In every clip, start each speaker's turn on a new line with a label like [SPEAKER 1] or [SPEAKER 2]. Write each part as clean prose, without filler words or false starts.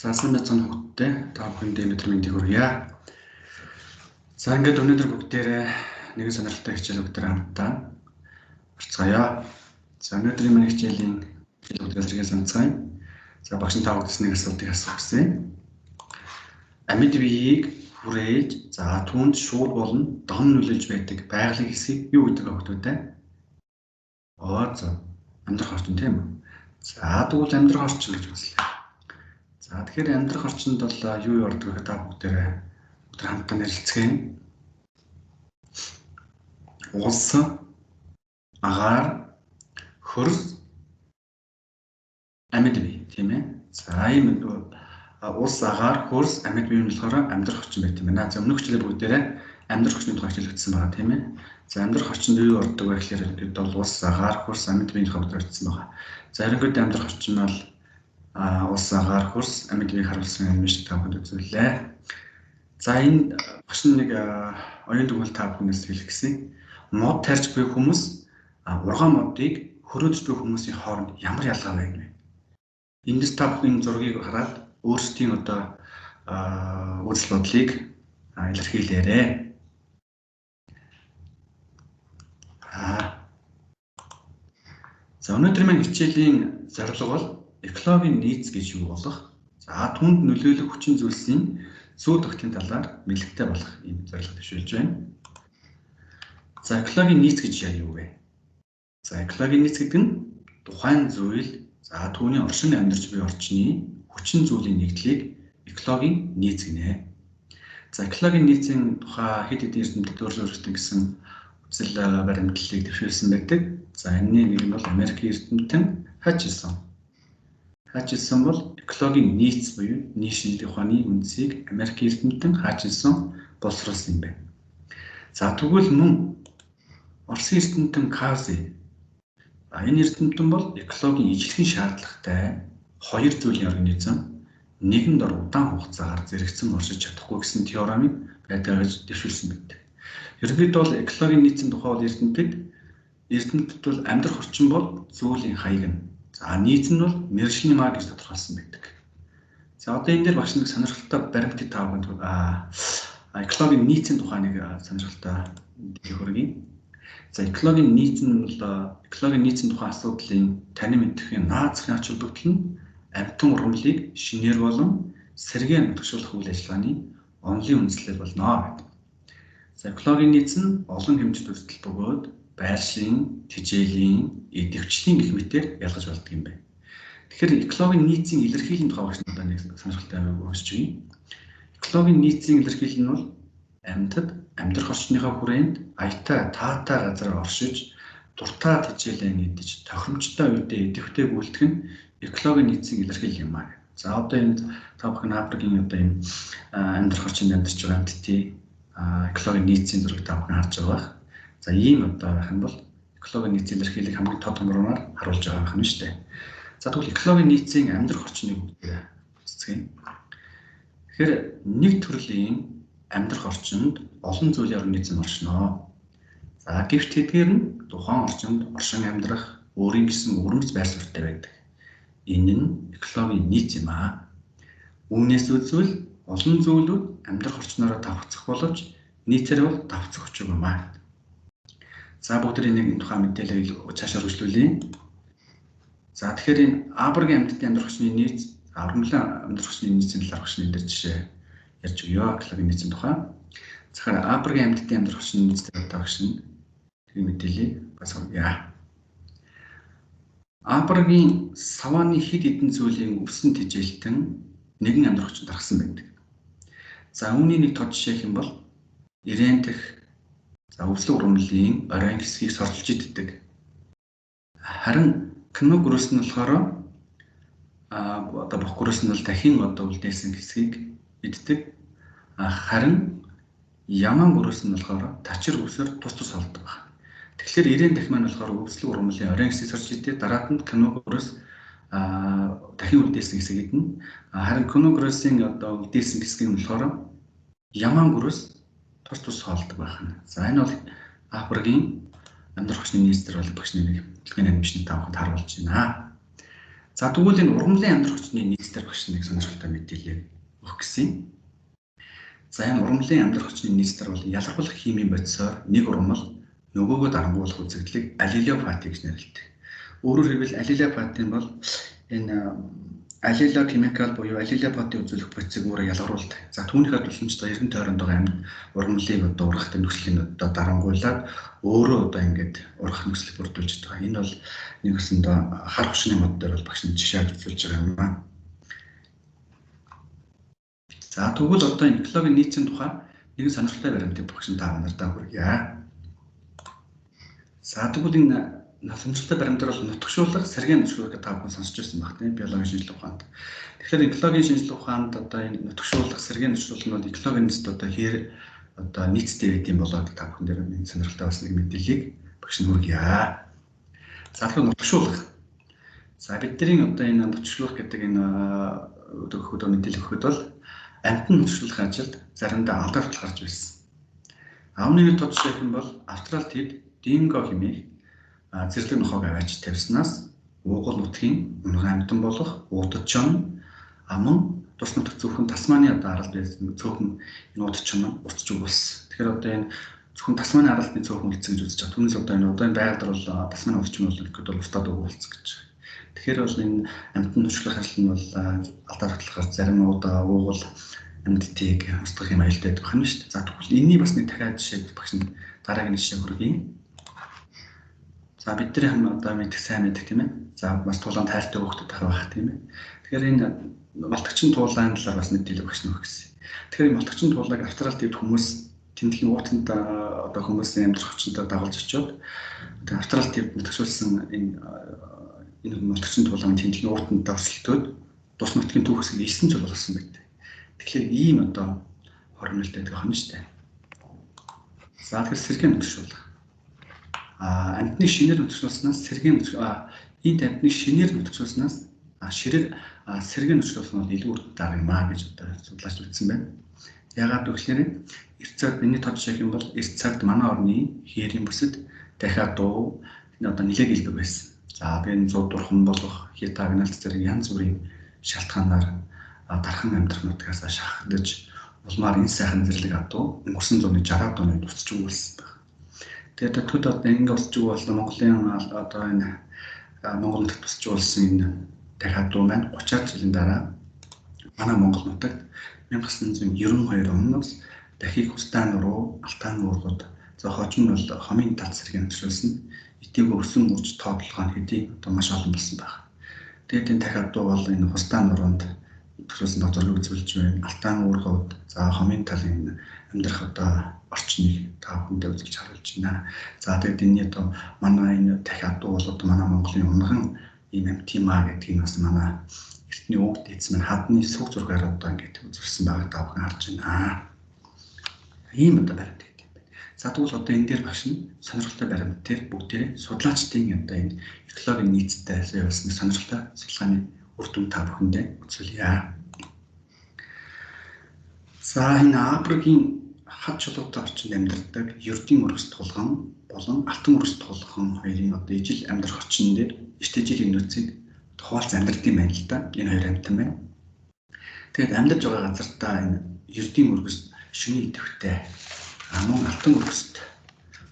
[SPEAKER 1] Сайн байцгаана хүүхдтэй. Та бүхэнд өнөөдөр мэндийг хүргье. За ингээд өнөөдөр бүгдээрээ нэгэн сонирхолтой хичээл бүгдээр хамтдаа орцгоё. За өнөөдрийн манай хичээлийн бүгдээс зэрэг санацгаая. За багш та бүхэнд нэг асуултыг асуух гэсэн. Амьд биеийг хүрээж, за түүнд шууд болон дом нөлөөлж байдаг байгалийн хэсгийг юу гэдэг вэ хүүхдүүдээ? За амьдрах орчин тийм үү? За тэгвэл амьдрах орчин гэж үзлээ. За тэгэхээр амьдрах орчинд бол юу ордог вэ? Та бүгдээрээ хамтдаа ярилцгаая. Улс, агаар, хөрс, амьд бие тийм ээ. За ийм улс, агаар, хөрс, амьд бие нь болохоор амьдрах орчин байх юм байна. За өмнөх хичээлээр бүгдээрээ амьдрах орчны тухай хэлэгдсэн байгаа тийм ээ. За амьдрах орчинд юу ордог вэ гэхээр бид бол улс, агаар, хөрс, амьд биеийн тухай хэлэгдсэн байгаа. За ерөнхийдөө амьдрах орчин бол улс, агаар, хөрс, амьд биеийг харуулсан юм шиг та бүхэнд үзүүллээ. За энэ багш нэг оюун дүгнэлт та бүхнээс хэлэх гэсэн. Мод тарьж буй хүмүүс ургаан модыг хөрөөдөж буй хүмүүсийн хооронд ямар ялгаа байна вэ? Эндээс та бүхэн зургийг хараад өөрсдийн одоо үзэл бодлыг илэрхийлээрэй. За өнөөдрийн маань хичээлийн зорилго бол экологийн нийц гэж юу болох? За түүнд нөлөөлөх хүчин зүйлсийн зүй тогтын талаар мэдлэгтэй болох ийм зорилго төшөөлж байна. За экологийн нийц гэж юу вэ? За экологийн нийц гэдэг нь тухайн зүйл, за түүний оршин амьдарч буй орчны хүчин зүйлийн нэгдлийг экологийн нийц гинэ. За экологийн нийцийн тухай хэд хэдэн эрдэмтэд өөрсдөө гэсэн үзэл баримтлалыг дэвшүүлсэн байдаг. За энэний нэг нь бол Америкийн эрдэмтэн Хатчинсон бол экологийн нийц буюу нийшнэл ухааны үндсийг Америкийн эрдэмтэн Хатчинсон боловсруулсан юм байна. За тэгвэл мөн Оросын эрдэмтэн Кавзи энэ эрдэмтэн бол экологийн ижлэхэн шаардлагатай хоёр зүйлийн организм нэгэн дор удаан хугацаагаар зэрэгцэн оршиж чадахгүй гэсэн теоремыг байдагж дэвшүүлсэн байдаг. Ерөнхийдөө бол экологийн нийцийн тухай бол эрдэмтэд бол амьдрах орчин бол зүйлийн хаяг нь. За нийц нь бол мэргэжлийн маа гэж тодорхойлсон байдаг. За одоо энэ дээр багш нэг сонирхолтой баримтыг та бүхэнд экологийн нийцийн тухай нэг сонирхолтой хэлхүүргий. За экологийн нийцийн тухай асуудлын танин мэдрэхийн наазахын ач холбогдол нь амьтан ургамлыг шинээр болон сэргээн нутагшуулах үйл ажиллагааны онлын үндслэл болно гэдэг. За экологийн нийц нь олон хэмжээнд төсөл бөгөөд байршлын, тэжээлийн, идэвхжлийн гэх мэтээр ялгаж болдог юм байна. Тэгэхээр экологийн нийцийн илэрхийллийн тухай багш надад нэг сонирхолтой юм өгсөж байна. Экологийн нийцийн илэрхийлэл нь бол амьтад амьдрах орчныхаа хүрээнд аятай таатай газараар оршиж, дуртай тэжээлэн идэж, тохиромжтой үедээ идэвхтэй гүйлдэх нь экологийн нийцийн илэрхийлэл юм аа. За одоо энэ та бүхэн Африкийн одоо энэ амьдрах орчинд амьдарч байгаа амьтдын экологийн нийцийн зургийг та бүхэн харж байгаа. За ийм одоо байх нь бол экологийн нийцийн илэрхийлэлийг хамгийн тод хэмрээр харуулж байгаа юм шүү дээ. За тэгвэл экологийн нийцийн амьдрах орчныг үздэг. Тэгэхээр нэг төрлийн амьдрах орчинд олон зүйлийн организм оршино. За гэвч тэдгээр нь тухайн орчинд оршин амьдрах өөрийн гэсэн өрнөц байр суурьтай байдаг. Энэ нь экологийн нийц юм аа. Үүнээс үзвэл олон зүйлүүд амьдрах орчноороо давхцах боловч нийтээр бол давхцах учиг юм аа. За бүгд энэ тухай мэдээлэл цаашаа үргэлжлүүлье. За тэгэхээр энэ Африкийн амьтдын амьдрах орчны нийц, ургамлын амьдрах орчны нийцийн талаар багш энэ жишээ ярьж өгье. Экологийн нийцийн тухай. Тэгэхээр Африкийн амьтдын амьдрах орчны нийцтэй багш энэ мэдээллийг бас өгье. Африкийн саванны хэд хэдэн зүйлийн өвсөн тэжээлтэн нэгэн амьдрах орчинд гаргасан байдаг. За үүний нэг тод жишээ юм бол Ирэн дэх өвслөг ургамлын оройн хэсгийг сордолж иддэг. Харин Конго-Гөрөөс нь болохоор одоо Бохгөрөөс нь бол дахин одоо үлдээсэн хэсгийг иддэг. Харин Яман-Гөрөөс нь болохоор тачир өвсөөр тус холдог байна. Тэгэхээр Ирэн дэх маань болохоор өвслөг ургамлын оройн хэсгийг сорж иддэг. Дараад нь Конго-Гөрөөс дахин үлдээсэн хэсгийг идэнэ. Харин Конго-Гөрөөсийн одоо үлдээсэн хэсгийг нь болохоор Яман-Гөрөөс тус хоолдог байна. За энэ бол Африкийн амьдрах орчны нийцээр бол багш нэг дэлхийн animation тавхад харуулж байна. За тэгвэл энэ ургамлын амьдрах хүчний нийцээр багш нэг сонирхолтой мэдээлэл өгөх гэсэн. За энэ ургамлын амьдрах хүчний нийцээр бол ялгархуулах химийн бодисоор нэг ургамал нөгөөгөө дарангуулах үзэгдлийг аллелопати гэж нэрлэдэг. Өөрөөр хэлбэл аллелопати бол энэ аллелохимикал буюу аллелопати үзүүлэх процессыг өөрөө ялгаруулдаг. За түүнийхээ тусламжтай эргэн тойронд байгаа амьд ургамлыг ургах нөхцөлийг дарангуулад өөрөө ингээд ургах нөхцөлийг бүрдүүлж байгаа. Энэ бол нэг өсөндөө хар хүчний мод дээр бол багш жишээ авч байгаа юм аа. За тэгвэл одоо энэ экологийн нийцийн тухай нэгэн сонирхолтой баримтыг багш та нартай хүргье. За тэгвэл энэ сонирхолтой баримтаар бол нутагшуулах, сэргээн нутагшуулах та бүхэн сонсч байсан баг тийм биологийн шинжилгээ ухаанд. Тэгэхээр экологийн шинжилгээ ухаанд одоо энэ нутагшуулах, сэргээн нутагшуулах нь бол экологийн нийцэд одоо хээр одоо нийцтэй байд юм болоод та бүхэн дээр нэг сонирхолтой бас нэг мэдээллийг багш хүргье. За тэгэхээр нутагшуулах. За бидний одоо энэ нутагшуулах гэдэг энэ өдөр мэдээлэл өгөхөд бол амьтан нутагшуулах ажилд заримдаа алдаа хүртэл гарч байсан. Аавны тод жишээ нь бол Австрал тэд динго хэмээх зэрлэг нохойг аваач тавьснаас уугуул нутгийн амьтан болох уудадчон мөн тус нутаг зөвхөн Тасманы одоо арал байсан цөөхөн энэ уудадчон буцаж өгүүлсэн. Тэгэхээр одоо энэ зөвхөн Тасманы аралны цөөхөн үлдсэн гэж үзэж байгаа. Түүнээс одоо энэ байгаль бол Тасманы уудадчон бол ихэд бол устдад өгүүлсэн гэж. Тэгэхээр бол энэ амьтан нутагшлах ажил нь бол алдаа хүртэл зарим удаа уугуул амьтдыг устгах юм аюултай байх нь шүү дээ. За тэгвэл энэний бас нэг дахиад жишээ багш нь дараагийн жишээ хүргэе. За бидний хэм одоо мэдэх сайн мэдэх тийм ээ. За бас тулаан тайлтай хүүхдүүд байх тийм ээ. Тэгэхээр энэ малтагчин туулааны талаар бас мэдээлэл өгч нөх гэсэн. Тэгэхээр энэ малтагчин туулааг Австрал дэвд хүмүүс тэмдэглэлийн уутанд одоо хүмүүсийн амьдрах хүчинтэй дагуулж очиод тэгээ Австрал дэвд нутагшуулсан энэ малтагчин туулааны тэмдэглэлийн уутанд давсалтууд тус нутгийн түүх хэсгийг 9 жил болгосон байдаг. Тэгэхээр ийм одоо хормолтой байх нь шүү дээ. За тэгэхээр сэргээн нутагшуулах. Амьтны шинээр нутагшуулснаас сэргээн энд амьтны шинээр нутагшуулснаас сэргээн нутагшуулах нь илүү үр дагавар юм аа гэж одоо судлаач үзсэн байна. Яагаад гэвэл эрт цагт миний тод жишээ юм бол эрт цагт манай орны хээрийн бүсэд дахиад дуу одоо нэлээд илбэг байсан. За би энэ 100 дурхан болох хит агналт зэрэг янз бүрийн шалтгаанаар дархан амьдрах нутгаас шахагдаж улмаар энэ сайхан зэрлэг адуу өнгөрсөн зууны 60-аад оны дуусч өгүүлсэн байна. Тэгээд төд одоо ингэ болчих бол Монголын одоо энэ Монгол нутагт тусч болсон энэ дахиад дуу маань 30-аад жилийн дараа манай Монгол нутагт 1992 оноос дахийг хустаан руу алтан уургууд за хожим нь бол хомын тал сэргийн нутагшуулсан эдийг өрсөн үрж тоотлогоо нь хэдий одоо маш олон болсон байна. Тэгээд энэ дахиад дуу бол энэ хустаан нуруунд нутагшуулсан доторг үзүүлж байна. Алтан уургууд за хомын талын амьдрах одоо орчныг та бүхэндээ үзүүлж харуулж байна. За тэгээд энэ одоо манай энэ дахиад дуу бол одоо манай Монголын унган ийм амтимаа гэдгийг бас манай эртний өвд эзэн маань хадны сүх зургаар одоо ингэж үзүүлсэн байгааг та бүхэн харж байна. Ийм одоо баримт гэдэг юм байна. За тэгвэл одоо энэ дээр багш нь сонирхолтой баримт дээр бүгдээ судлаачдын одоо энэ экологийн нийцтэй явуулсан сонирхолтой судалгааны үр дүн та бүхэндээ үзүүлье. За энэ Африкийн хад чулуутай орчинд амьдардаг ердийн өргөс тулган болон алтан өргөс тулган хоёрын одоо ижил амьдрах орчин дээр эртний жилийн нөөцийг хуваалц амьдрал юм байна л да. Энэ хоёр амьтан байна. Тэгээд амьдарч байгаа газартаа энэ ердийн өргөс шөнийн идэвхтэй мөн алтан өргөст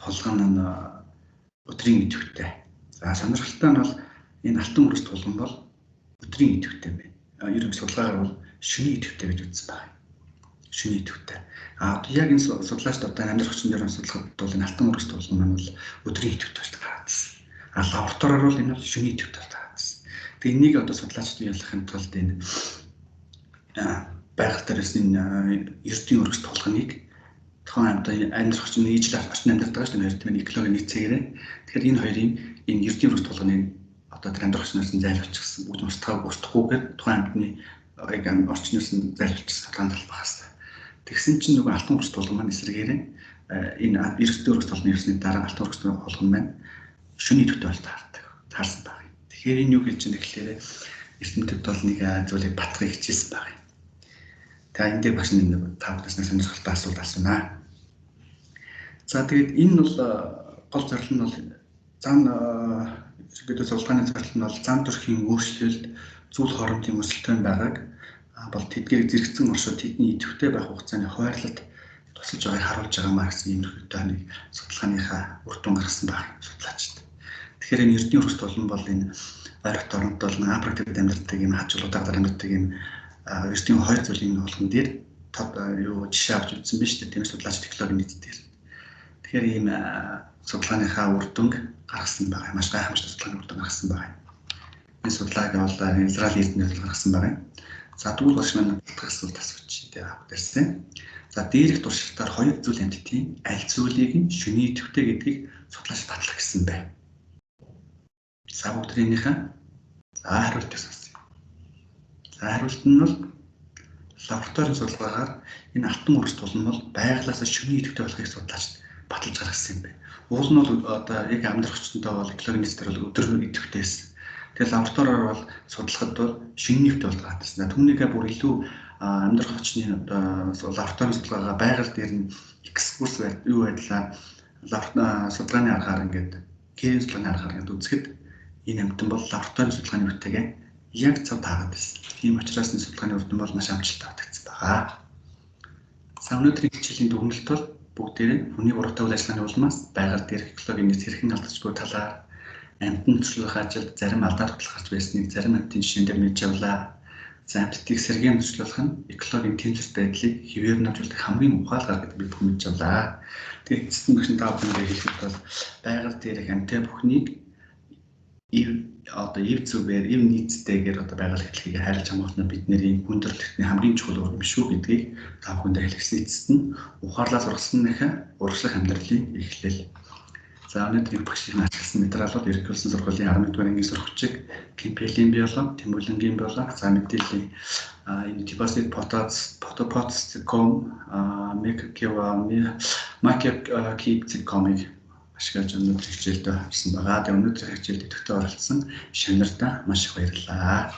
[SPEAKER 1] холгон нь өдрийн идэвхтэй. За сонирхолтой нь бол энэ алтан өргөс тулган бол өдрийн идэвхтэй байна. Ерөнхий судалгаагаар бол шөнийн идэвхтэй гэж үзсэн байна. Шөнийн идэвхтэй. Одоо яг энэ судлаач одоо амьдрах орчин дээр судлахад бол энэ алтан өргөс тулган маань бол өдрийн идэвхтэй болж гаргаадсан. Лабораториор бол энэ бол шөнийн идэвхтэй болж гаргаадсан. Тэгээ энийг одоо судлаачд ялахын тулд энэ байгаль дээрээс энэ ердийн өргөс тулганыг тухайн одоо амьдрах орчин ижил орчин амьдардаг шүү дээ. Хоёр экологийн нийцээрээ. Тэгэхээр энэ хоёрын энэ ердийн өргөс тулганыг одоо тэр амьдрах орчноос нь зайлуулчихсан. Бүгд устдахгүйгээр тухайн амьтны орчноос нь зайлуулчихсан судалгаанд талбах хэвээр. Тэгсэн чинь нөгөө алтан өргөс тулган маань эсрэгээрээ энэ ердийн өргөс тулганы ирсний дараа алтан өргөс тулган маань шөнийн идэвхтэй болж таарсан байна. Тэгэхээр энэ юу гэж чинь тэгэхээр эрдэмтэд бол нэг зүйлийг батгахыг хичээсэн байна. Тэгээ энэ дээр багш нэг та бүхнээс сонирхолтой асуулт асуунаа. За тэгээд энэ бол гол зорилго нь бол зам ерөнхийдөө судалгааны зардал нь бол зам төрхийн өөрчлөлт, зүйл хоорондын өсөлтөнд байгааг бол тэдгээр зэрэгцэн оршууд тэдний идэвхтэй байх хугацааны хуваарлалд тусалж байгааг харуулж байгаамаа гэсэн юм ерөнхийдөө нэг судалгааныхаа үр дүн гаргасан байна судлаачид. Тэгэхээр энэ эрдэнэ өргөс тулан бол энэ ойролт оронд бол Африкт амьдардаг юм хажуулуудаар амьдардаг юм эрдэнэ хоёр зүйлийн болгон дээр жишээ авч үзсэн биз дээ. Тийм судлаач технологийн нийт дээр. Тэгэхээр ийм судалгааныхаа үр дүн гаргасан байгаа. Маш гайхамшигт судалгааны үр дүн гаргасан байгаа. Энэ судалгааг бол Израиль эрдэнэ төрөл гаргасан байгаа. За тэгвэл багш маань татгах асуулт асууж дээрсэн. За дээрх туршилтаар хоёр зүйл амьтдын аль зүйлийг нь шөнийн идэвхтэй гэдгийг судлаач батлах гэсэн байна. За бүгднийхээ хариултыг сонсъё. За хариулт нь бол лабораторийн судалгаагаар энэ алтан өргөс тулан бол байгалаас шөнийн идэвхтэй болохыг судлаач баталж гаргасан юм байна. Уул нь бол одоо яг амьдрах хүчтэй бол экологистэр бол өдөр идэвхтэй байсан. Тэгэхээр лабораториор бол судлахад бол шөнийн идэвхтэй бол гаргасан. Түүнийгээ бүр илүү амьдрах хүчний одоо лабораторийн судалгаагаа байгаль дээр нь экскурс юу байдлаа судалгааны аргаар ингээд гэрийн судалгааны аргаар ингээд үзэхэд энэ амьтан бол лабораторийн судалгааны үетэйгээ яг цав таагаад байсан. Тийм учраас энэ судалгааны үр дүн бол маш амжилттай батгдсан байгаа. За өнөөдрийн хичээлийн дүгнэлт бол бүгдээрээ хүний буруутай үйл ажиллагааны улмаас байгаль дээрх экологийн нийт хэрхэн алдаж буй талаар амьтан төслөх ажилд зарим алдаа тогтолцох гарч байсныг зарим амьтын жишээн дээр мэдж авлаа. За амьтдыг сэргээн төслөх нь экологийн тэмцэл байдлыг хэвээр нь авчулдаг хамгийн ухаалгаар гэдэг би бүхэн мэдж авлаа. Тэгээд эцэст нь багш та бүхэндээ хэлэхэд бол байгаль дээрх амьтаа бүхнийг одоо ив зүгээр ив нийцтэйгээр одоо байгаль хэлхийг хайрлаж хамгаалах нь бидний хүндрэлтний хамгийн чухал үр юм шүү гэдгийг та бүхэндээ хэлсэн эцэст нь ухаарлаас ургасныхаа урагшлах амьдралын эхлэл. За өнөөдрийн багшийн ашигласан материал бол Ерөнхийлөгчийн сургуулийн 11-р ангийн сурагчид Кимпелийн биолог, Тэмүүлэнгийн биолог, за мэдээллийн энэ Deposit Potopots.com, Makip.com-ыг ашиглаж өнөөдрийн хичээлдээ авсан байгаа. Тэгээ өнөөдрийн хичээлд идэвхтэй оролцсон Шанарда маш их баярлалаа.